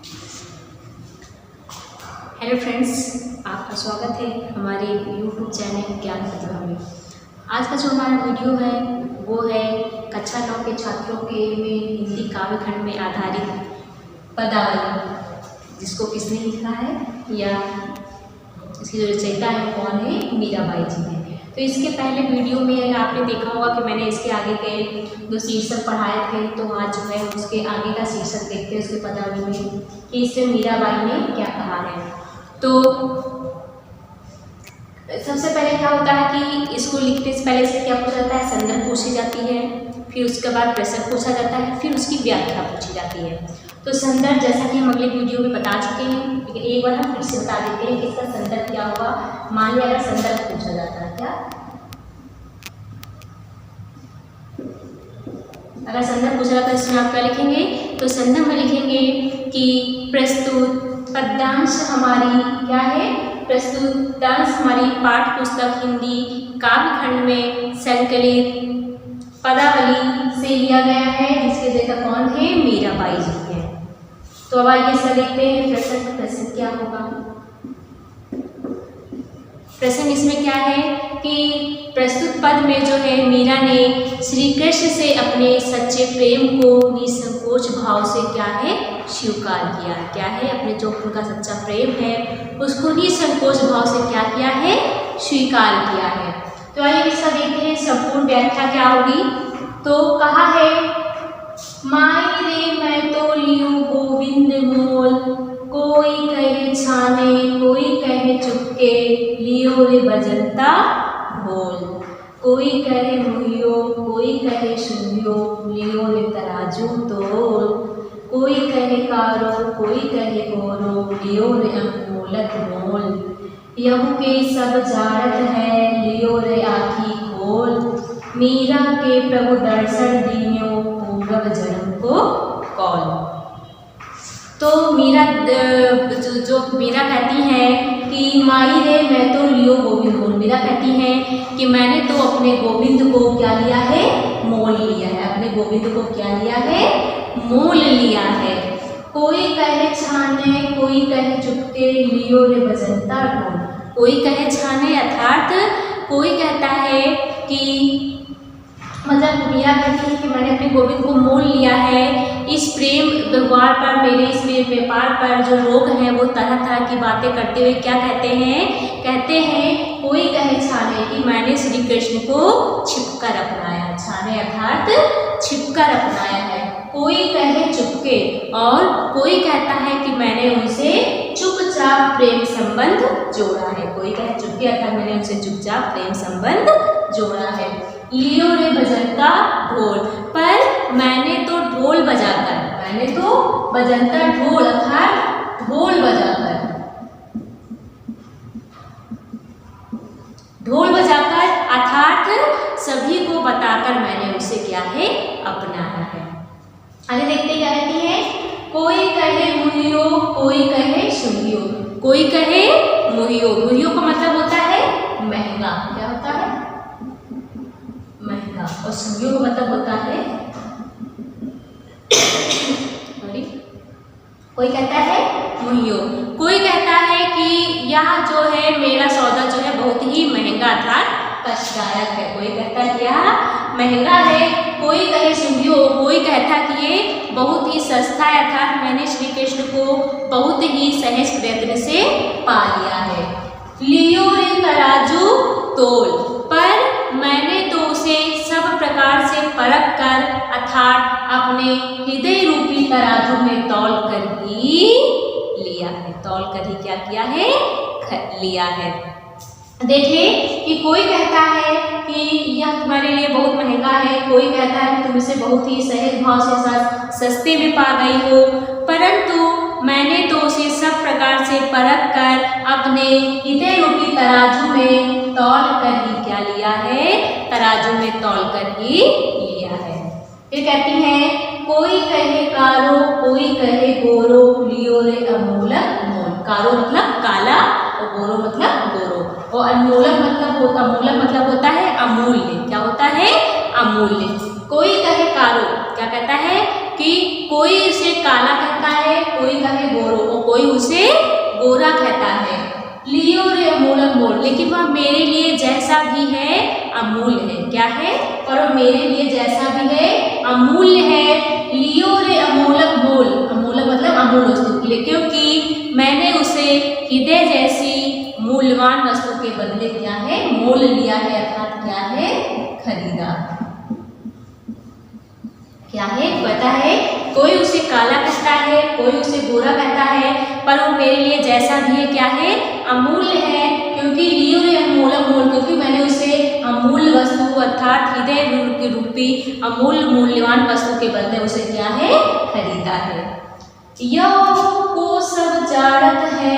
Hello friends, आपका स्वागत है हमारे यूट्यूब चैनल ज्ञान प्रतिभा में। आज का जो हमारा वीडियो है वो है कक्षा 9 के छात्रों के में हिंदी काव्य खंड में आधारित पदावली, जिसको किसने लिखा है या इसकी जो रचयिता है कौन है, मीराबाई जी है। तो इसके पहले वीडियो में आपने देखा होगा कि मैंने इसके आगे के जो शीर्षक पढ़ाए थे, तो आज जो है उसके आगे का शीर्षक देखते हैं उसके पदावली में कि इसमें मीराबाई ने क्या कहा है। तो सबसे पहले क्या होता है कि इसको लिखने से पहले से क्या पूछा जाता है, संदर्भ पूछी जाती है, फिर उसके बाद प्रसंग पूछा जाता है, फिर उसकी व्याख्या पूछी जाती है। तो संदर्भ जैसा कि हम अगले वीडियो में बता चुके हैं, लेकिन एक बार हम फिर से बता देते हैं कि इसका संदर्भ क्या होगा। मान लिया अगर संदर्भ पूछा जाता है, क्या अगर संदर्भ पूछा जाता है इसमें आप क्या लिखेंगे, तो संदर्भ में लिखेंगे कि प्रस्तुत पद्यांश हमारी क्या है, प्रस्तुतांश हमारी पाठ्य पुस्तक हिंदी काव्य खंड में संकलित पदावली से लिया गया है, जिसके लेखक कौन है, मीराबाई जी है। तो अब आइए इसका देखते हैं प्रश्न। प्रश्न क्या होगा, प्रश्न इसमें क्या है कि प्रस्तुत पद में जो है मीरा ने श्री कृष्ण से अपने सच्चे प्रेम को निसंकोच भाव से क्या है, स्वीकार किया। क्या है, अपने जो उनका सच्चा प्रेम है उसको निसंकोच भाव से क्या किया है, स्वीकार किया है। तो आइए इसका देखते हैं संपूर्ण व्याख्या क्या होगी। तो कहा है, माई रे मैं तो लियो गोविंद मोल, कोई कहे छाने कोई कहे चुपके, लियो रे बजंता ढोल, कोई कहे मुहियो कोई कहे सुनियो, लियो रे तराजू तोल, कोई कहे कारो कोई कहे गोरो, लियो रे अनमोलक मोल, यहू के सब जारत है, लियो रे आखी खोल, मीरा के प्रभु दर्शन दीन्यो, पूर्व जन्म को कौल। तो मीरा जो मीरा कहती है कि माई रे मैं तो लियो गोविंद मोल, मीरा कहती है कि मैंने तो अपने गोविंद को क्या लिया है, मोल लिया है। अपने गोविंद को क्या लिया है, मोल लिया है। कोई कहे छाने कोई कहे चुपके, लियो रे बजंता ढोल, कोई कहे छाने अर्थात कोई कहता है कि मतलब मीरा कहती है कि मैंने अपने गोविंद को मोल लिया है। इस प्रेम व्यवहार पर, मेरे इस प्रेम व्यापार पर जो लोग हैं वो तरह तरह की बातें करते हुए क्या कहते हैं कोई कहे छाने कि मैंने श्री कृष्ण को छिपकर अपनाया। छाने अर्थात छिपकर अपनाया है। कोई कहे चुपके, और कोई कहता है कि मैंने उनसे चुपचाप प्रेम संबंध जोड़ा है। कोई कहे चुपके अर्थात मैंने उनसे चुपचाप प्रेम संबंध जोड़ा है। लियो रे बजंता ढोल, पर मैंने तो ढोल बजाकर, मैंने तो बजंता ढोल अर्थात ढोल बजाकर, ढोल बजाकर अर्थात सभी को बताकर मैंने उसे क्या है, अपनाया है। आगे देखते क्या कहती है, कोई कहे मुहियो कोई कहे सुनियो, कोई कहे मुहियो, मुहियो का मतलब होता है महंगा, क्या होता है, महंगा, और सुनियो का मतलब होता है कोई कहता है मुहियो, कोई कहता है कि यह जो है मेरा सौदा जो है बहुत ही महंगा अर्थात कष्टदायक है। कोई कहता है कि यह महंगा है। कोई कहे सुनियो, कोई कहता कि ये बहुत ही सस्ता है अर्थात मैंने श्री कृष्ण को बहुत ही सहज प्रयत्न से पा लिया है। लियो रे तराजू तोल, पर मैंने तो उसे सब प्रकार से परख कर अर्थात अपने हृदय रूपी तराजू में तौल कर ही लिया है। तौल कर ही क्या किया है, लिया है। देखिए कि कोई कहता है कि यह तुम्हारे लिए बहुत महंगा है, कोई कहता है कि तुम इसे बहुत ही सहज भाव से सस्ते में पा गई हो, परंतु मैंने तो उसे सब प्रकार से परख कर अपने हृदय रूपी तराजू में तौल कर ही क्या लिया है, तराजू में तौल कर ही लिया है। फिर कहती है, कोई कहे कारो कोई कहे गोरो, लियो रे अमूलक मोल, कारो मतलब काला और गोरो मतलब गोरो, और अनमोलक मतलब होता है अमूल्य। क्या होता है, अमूल्य। कोई कहे कारो, क्या कहता है, कि कोई उसे काला कहता है, कोई कहे गोरो और कोई उसे गोरा कहता है। लियो रे अमूलक मोल, लेकिन वह मेरे लिए जैसा भी है अमूल्य है। क्या है? और वह मेरे लिए जैसा भी है अमूल्य है। लियो रे अमूलक मोल, अमूलक मतलब अमूल्य वस्तु, क्योंकि मैंने उसे हृदय जैसी मूल्यवान वस्तु के बदले क्या है? मोल लिया है, अर्थात क्या है? खरीदा। क्या है? पता है, कोई उसे काला कहता है, कोई उसे गोरा कहता है, पर वो मेरे लिए जैसा भी है क्या है? अमूल्य है। क्योंकि लियो रे अमूलक मोल, क्योंकि मैंने उसे अमूल्य वस्तु अर्थात हृदय के रूपी अमूल्य मूल्यवान वस्तु के बदले उसे क्या है? खरीदा है। याहू को सब जानत है,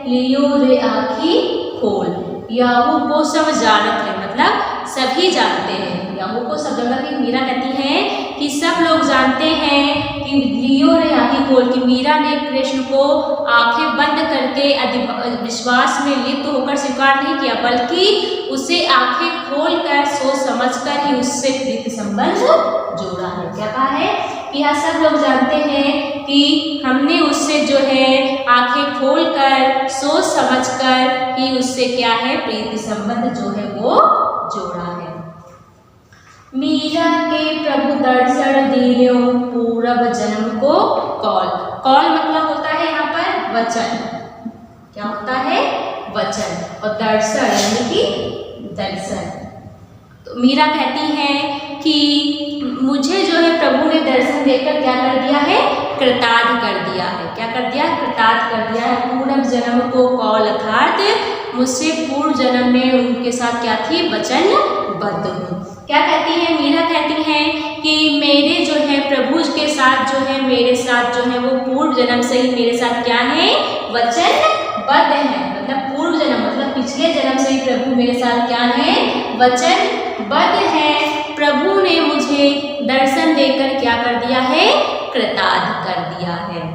लियो रे आँखी खोल। याहू को सब जानत है मतलब सभी जानते हैं। याहू को सब जानत है, मीरा कहती है कि सब लोग जानते हैं कि लियो रे आँखें खोल, कि मीरा ने कृष्ण को आंखें बंद करके विश्वास में लिप्त होकर स्वीकार नहीं किया, बल्कि उसे आंखें खोलकर सोच समझकर ही उससे प्रीति संबंध जोड़ा है। क्या कहा है? कि यह सब लोग जानते हैं कि हमने उससे जो है आंखें खोलकर सोच समझकर ही उससे क्या है? प्रीति संबंध जो है वो जोड़ा है। मीरा के प्रभु दर्शन दीन्यो, पूरब जन्म को कौल। कौल मतलब होता है यहाँ पर वचन। क्या होता है? वचन। और दर्शन यानी कि दर्शन। तो मीरा कहती है कि मुझे जो है प्रभु ने दर्शन देकर क्या कर दिया है? कृतार्थ कर दिया है। क्या कर दिया? कृतार्थ कर दिया है। पूर्व जन्म को कौल, अर्थात मुझसे पूर्व जन्म में उनके साथ क्या थी? वचनबद्ध हूँ। क्या कहती है? मीरा कहती है कि मेरे जो है प्रभु के साथ जो है मेरे साथ जो है वो पूर्व जन्म से ही मेरे साथ क्या है? वचनबद्ध है। मतलब पूर्व जन्म मतलब पिछले जन्म से ही प्रभु मेरे साथ क्या है? वचनबद्ध है। प्रभु ने मुझे दर्शन देकर क्या कर दिया है? कृतार्थ कर दिया है।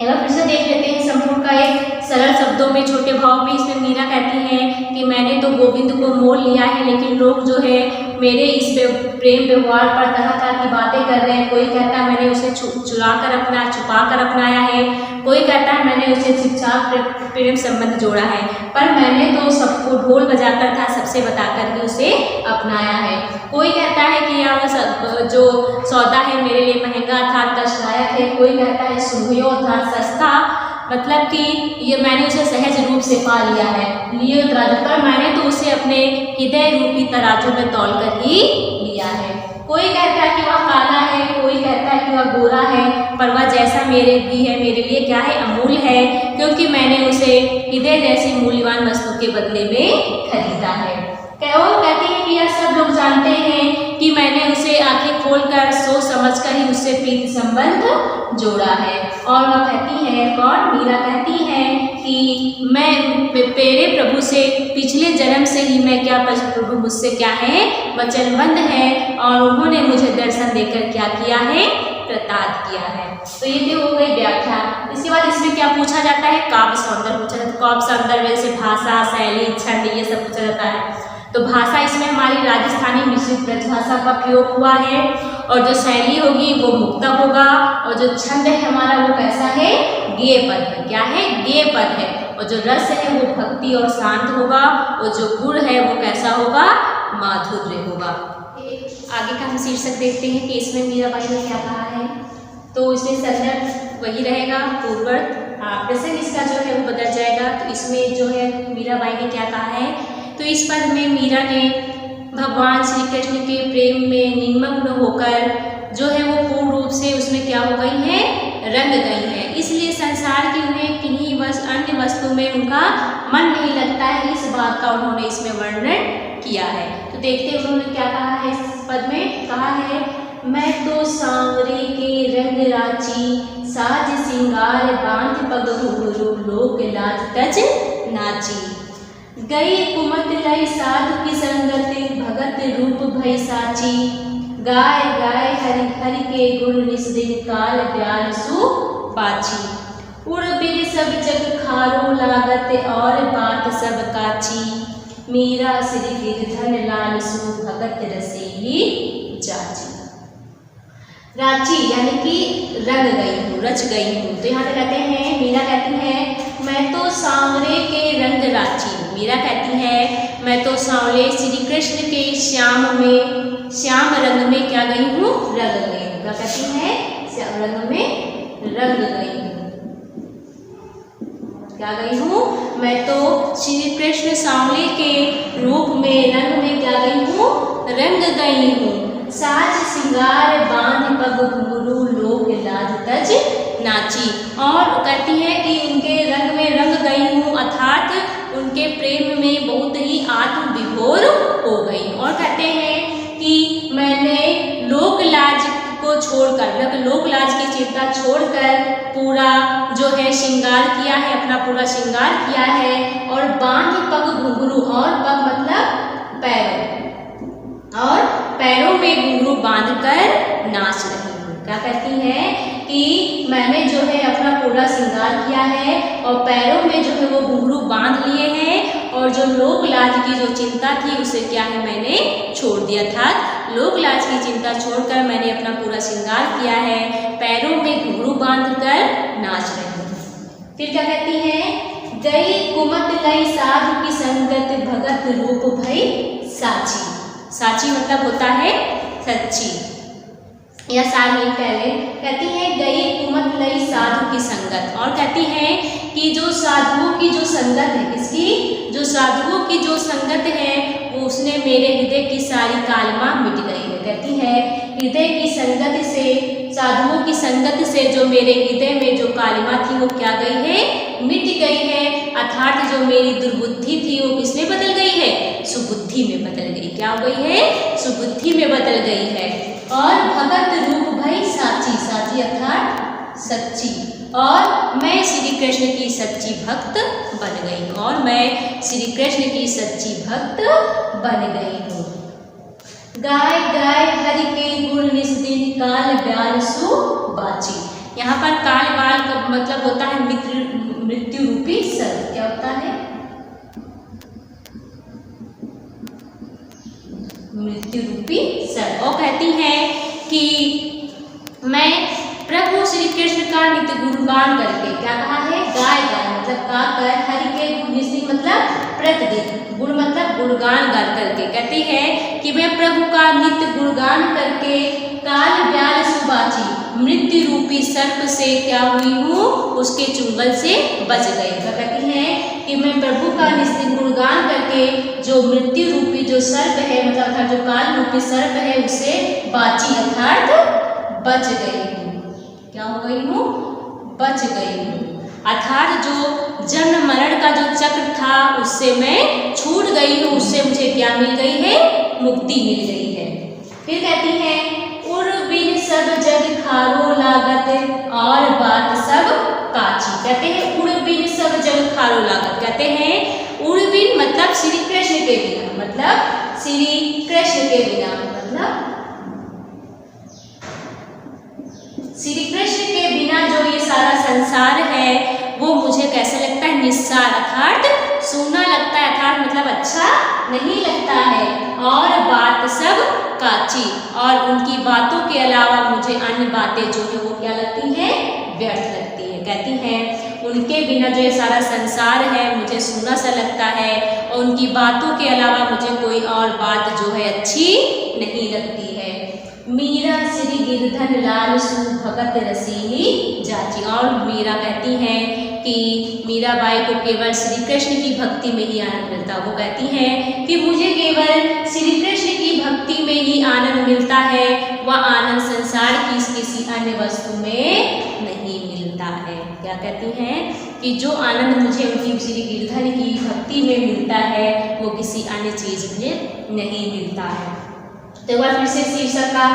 एक बार फिर से देख लेते हैं संपूर्ण का एक सरल शब्दों में, छोटे भाव में। इसमें मीरा कहती है कि मैंने तो गोविंद को मोल लिया है, लेकिन लोग जो है मेरे इस प्रेम व्यवहार पर तरह तरह की बातें कर रहे हैं। कोई कहता है मैंने उसे छुपा कर अपनाया है, कोई कहता है मैंने उसे शिक्षा प्रेम संबंध जोड़ा है, पर मैंने तो सबको ढोल बजाकर था सबसे बताकर ही उसे अपनाया है। कोई कहता है कि यह जो सौदा है मेरे लिए महंगा था, कष्टदायक है। कोई कहता है सुंघियो था, सस्ता, मतलब कि ये मैंने उसे सहज रूप से पा लिया है। लियो तराजू, पर मैंने तो उसे अपने हृदय रूपी तराजू में तौल कर ही लिया है। कोई कहता है कि वह काला है, कोई कहता है कि वह गोरा है, पर वह जैसा मेरे भी है मेरे लिए क्या है? अमूल्य है, क्योंकि मैंने उसे हृदय जैसी मूल्यवान वस्तु के बदले में खरीदा है। और कहती है कि यह सब लोग जानते हैं कि मैंने उसे आंखें खोलकर सोच समझकर ही उससे प्रीति संबंध जोड़ा है। और वह कहती है, कौन? मीरा कहती है कि मैं मेरे प्रभु से पिछले जन्म से ही मैं क्या प्रभु मुझसे क्या है? वचनबद्ध है, और उन्होंने मुझे दर्शन देकर क्या किया है? कृतार्थ किया है। तो ये हो गई व्याख्या। इसके बाद इसमें क्या पूछा जाता है? काव्य सौंदर्य पूछा जाता है। काव्य सौंदर्य जैसे भाषा, शैली, छंद, ये सब पूछा जाता है। तो भाषा इसमें हमारी राजस्थानी मिश्रित ब्रज भाषा का प्रयोग हुआ है, और जो शैली होगी वो मुक्तक होगा, और जो छंद है हमारा वो कैसा है? गेय पद है। क्या है? गेय पद है। और जो रस है वो भक्ति और शांत होगा, और जो गुण है वो कैसा होगा? माधुर्य होगा। आगे का हम शीर्षक देखते हैं कि इसमें मीराबाई ने क्या कहा है। तो इसमें संदर्भ वही रहेगा, पूर्ववर्त। प्रसंग इसका जो है वो बदल जाएगा। तो इसमें जो है मीराबाई ने क्या कहा है? तो इस पद में मीरा ने भगवान श्री कृष्ण के प्रेम में निमग्न होकर जो है वो पूर्ण रूप से उसमें क्या हो गई है? रंग गई है। इसलिए संसार की उन्हें किन्हीं अन्य वस्तु में उनका मन नहीं लगता है। इस बात का उन्होंने इसमें वर्णन किया है। तो देखते हैं उन्होंने क्या कहा है। इस पद में कहा है, मैं तो सांवरे के रंग राची, साज सिंगार बांध पग घुंघरू, लोक लाज तज नाची। गई कुमत लय साधु की संगति, भगत रूप भई साची। गाय गाय हरि हरि के गुण, निस दिन काल ब्याल सु पाची। उड़ बिर सब जग खारो लागत, और बात सब काची। मीरा श्री गिरधर लाल सु, भगत रसीली जाची। रांची यानी कि रंग गई हूँ, रच गई हूँ। तो यहाँ पे कहते हैं, मीरा कहती है मैं तो सांवरे के रंग रांची। मीरा कहती है मैं तो सांवले श्री कृष्ण के श्याम रंग में क्या गई हूँ, रंग गई हूँ। क्या कहती है, श्याम रंग में रंग गई हूँ। क्या गई हूँ, मैं तो श्री कृष्ण सांवले के रूप में, रंग में क्या गई हूँ, रंग गई हूँ। साज सिंगार बांध पग घुंघरू लोक लाज तज नाची। और कहती है कि उनके रंग में रंग गई हूँ, अर्थात उनके प्रेम में बहुत ही आत्म विभोर हो गई। और कहते हैं कि मैंने लोक लाज को छोड़कर, मतलब लोक लाज की चिंता छोड़कर पूरा जो है श्रृंगार किया है, अपना पूरा श्रृंगार किया है। और बांध पग घुंघरू, और पग मतलब पैरों, और पैरों में घुंघरू बांधकर नाच रही हूँ। क्या कहती है कि मैंने जो है अपना पूरा श्रृंगार किया है और पैरों में जो है वो घुंघरू बांध लिए हैं, और जो लोक लाज की जो चिंता थी उसे क्या है मैंने छोड़ दिया था। लोक लाज की चिंता छोड़कर मैंने अपना पूरा श्रृंगार किया है, पैरों में घुंघरू बांधकर नाच रही हूँ। फिर क्या कहती है, गई कुमत लई साधु की संगत भगत रूप भई साची। साची मतलब होता है सच्ची या सारहीन पहले। कहती है गई कुमत लई साधु की संगत, और कहती है कि जो साधुओं की जो संगत है, किसकी, जो साधुओं की जो संगत है वो उसने मेरे हृदय की सारी कालमा मिट गई है। कहती है हृदय की संगत से, साधुओं की संगत से जो मेरे हृदय में जो कालिमा थी वो क्या गई है, मिट गई है। अर्थात जो मेरी दुर्बुद्धि थी वो किसमें बदल गई है, सुबुद्धि में बदल गई। क्या हो गई है, सुबुद्धि में बदल गई है। और भगत रूप भई साची, साची अर्थात सच्ची, और मैं श्री कृष्ण की सच्ची भक्त बन गई, और मैं श्री कृष्ण की सच्ची भक्त बन गई हूँ। गाय गाय हरि के गुण निस दिन काल ब्याल सु बाची। यहाँ पर काल बाल का मतलब होता है मृत्यु रूपी सर्प। क्या होता है, मृत्यु रूपी सर्प। और कहती है कि मैं प्रभु श्री कृष्ण का नित्य गुणगान करके, क्या कहा है, गाय गाय मतलब गा कर, हरि के गुण मतलब प्रतिदिन, गुण मतलब गुणगान गा करके। कहती है कि मैं प्रभु का नित्य गुणगान करके काल ब्याल सुबाची, मृत्यु रूपी सर्प से क्या हुई हूँ, उसके चुंगल से बच गई। तो कहती है कि मैं प्रभु का नित्य गुणगान करके जो मृत्यु रूपी जो सर्प है, मतलब जो काल रूपी सर्प है, उससे बाची अर्थात बच गई हूँ। क्या हो गई हूँ, बच गई हूँ। अर्थात जो जन्म मरण का जो चक्र था उससे मैं छूट गई हूँ, उससे मुझे क्या मिल गई है, मुक्ति मिल गई है। फिर कहती है उर बिन सब जग खारो लागत, और बात सब काची। कहते हैं उर बिन सब जग खारो लागत। कहते हैं उर बिन मतलब श्री कृष्ण के बिना, मतलब श्री कृष्ण के बिना, मतलब श्री कृष्ण के बिना जो ये सारा संसार है वो मुझे कैसा लगता है, निस्सार अर्थात सूना लगता है, अर्थात मतलब अच्छा नहीं लगता है। और बात सब काची, और उनकी बातों के अलावा मुझे अन्य बातें जो है वो क्या लगती हैं, व्यर्थ लगती है। कहती हैं उनके बिना जो ये सारा संसार है मुझे सूना सा लगता है, और उनकी बातों के अलावा मुझे कोई और बात जो है अच्छी नहीं लगती है। मीरा श्री गिरधर लाल सु भगत रसीली जाची। और मीरा कहती हैं कि मीराबाई को केवल श्री कृष्ण की भक्ति में ही आनंद मिलता। वो कहती हैं कि मुझे केवल श्री कृष्ण की भक्ति में ही आनंद मिलता है, वह आनंद संसार की किसी अन्य वस्तु में नहीं मिलता है। क्या कहती हैं कि जो आनंद मुझे उनकी श्री गिरधर की भक्ति में मिलता है वो किसी अन्य चीज में नहीं मिलता है। तो एक बार फिर से शीर्षक का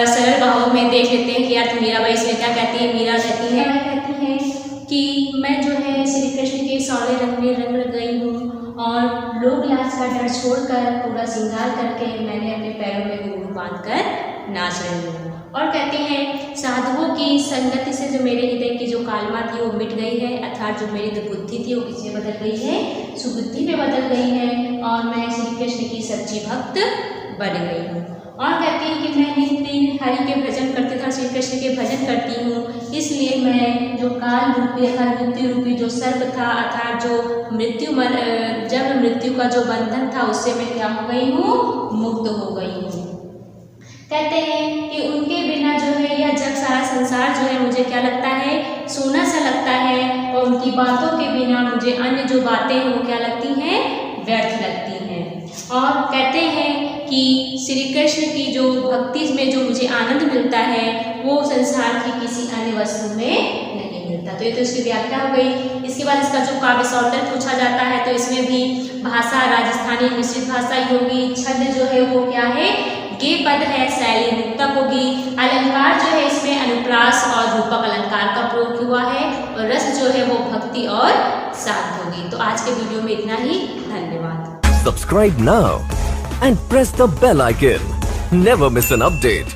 सरल भाव में देख लेते हैं कि यार मीराबाई इसमें क्या कहती है। मीरा कहती है कि मैं जो है श्री कृष्ण के सारे रंग में रंग गई हूँ, और लोक लाज का डर छोड़कर पूरा श्रृंगार करके मैंने अपने पैरों में घुंघरू बांधकर नाच रही हूँ। और कहते हैं साधुओं की संगति से जो मेरे हृदय की जो कालमा थी वो मिट गई है, अर्थात जो मेरी दुर्बुद्धि थी वो किसमें बदल गई है, सुबुद्धि में बदल गई है, और मैं श्री कृष्ण की सच्ची भक्त बन गई हूँ। और कहती है कि मैं नित्य दिन हरि के भजन करते था, कृष्ण के भजन करती हूँ, इसलिए मैं जो काल रूपी अर्थात मृत्यु रूपी जो सर्प था अर्थात जो जब मृत्यु का जो बंधन था उससे मैं क्या हो गई हूँ, मुक्त हो गई हूँ। कहते हैं कि उनके बिना जो है यह जग सारा संसार जो है मुझे क्या लगता है, सोना सा लगता है, और उनकी बातों के बिना मुझे अन्य जो बातें हैं वो क्या लगती हैं, व्यर्थ लगती हैं। और कहते हैं कि श्री कृष्ण की जो भक्ति में जो मुझे आनंद मिलता है वो संसार की किसी अन्य वस्तु में नहीं मिलता। तो ये तो इसकी व्याख्या हो गई। इसके बाद इसका जो काव्य सौंदर्य पूछा जाता है तो इसमें भी भाषा राजस्थानी मिश्रित भाषा ही होगी, छंद जो है वो क्या है, गे पद है, शैली मुक्तक होगी, अलंकार जो है इसमें अनुप्रास और रूपक अलंकार का प्रयोग हुआ है, और रस जो है वो भक्ति और साध होगी। तो आज के वीडियो में इतना ही, धन्यवाद। Subscribe now and press the bell icon. Never miss an update.